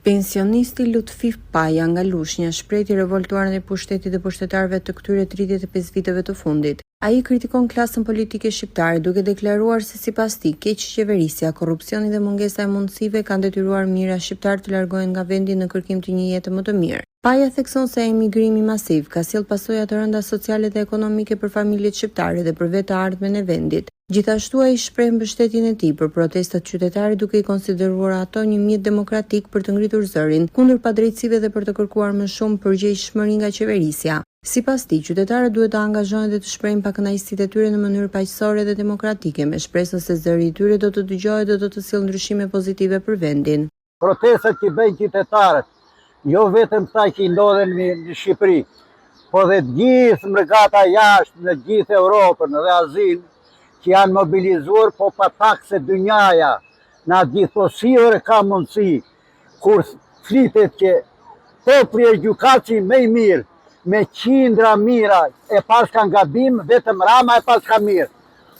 Pensionisti Lutfi Paja nga Lushnja shprehti revoltuar ndaj pushtetit dhe pushtetarëve të këtyre 35 viteve të fundit. Ai kritikon klasën politike shqiptare duke deklaruar se sipas tij keq qeverisja, korrupsioni dhe mungesa e mundësive kanë detyruar mijëra shqiptar të largohen nga vendi në kërkim të një jete më të mirë. Paja thekson se emigrimi masiv ka sjell pasoja të rënda sociale dhe ekonomike për familjet shqiptare dhe për vetë ardhmen e vendit. Gjithashtu ai shpreh mbështetjen e tij për protestat qytetare duke i konsideruar ato një mjet demokratik për të ngritur zërin kundër padrejtësive dhe për të kërkuar më shumë përgjegjësish nga qeverisja. Sipas tij, qytetarët duhet të angazhohen dhe të shprehin pakënaqësitë e tyre në mënyrë paqësore dhe demokratike, me shpresën se zëri i tyre do të dëgjohet dhe do të sjellë ndryshime pozitive për vendin. Protestat që bëjnë qytetarët, jo vetëm këta që ndodhen në Shqipëri, po dhe gjithë mërgata jashtë në gjithë Europën dhe Azinë, që janë mobilizuar, po pa pak se dynjaja, na gjithësisht ka mundësi, kur flitet që populli e gjykatës më i mirë, me qindra mira e pas kanë gabim, vetëm Rama e pas ka mirë.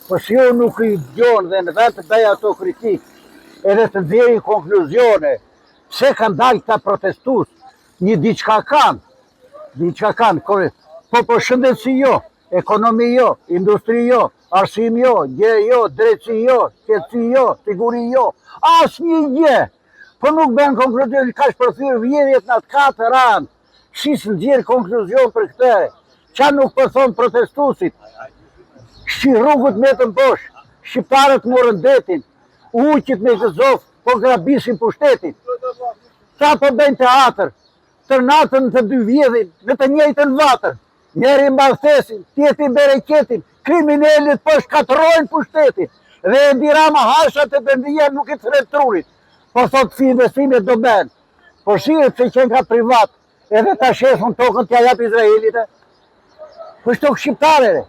Po si jo nuk i dëgjon dhe në vetë bëj ato kritik, edhe të nxjerrin konkluzione, pse kanë dalë këta protestues, një diçka kanë, po shëndetësi jo, ekonomi jo, industri jo, arsim jo, gjë jo, drejtësi jo, qetësi jo, siguri jo, asnjë gjë. Po nuk bën konkluzion, ka shpërthyer vjedhjet në atë 4 anë. Shisë nxjerr konkluzion për këtë. Qa nuk përthon protestuesit? Shi rrugët me të mbosh, shqiptarët morën detin, uqit me gëzof, po grabisin pushtetin. Qa po bëjnë teatr, tër natën të 2 vjedhin, në të njëjtën vatër. Njeri mbavthesin, tjetri bereqetin, kriminalit po shkatrojnë pushtetin. Dhe Edi Rama hashat e bendia nuk i të retrurit. Po thot si investimet do ben. Po shihet se që nga privat, edhe ta shefën tokën t'ja jap Izraelit. Po shtok shqiptarere.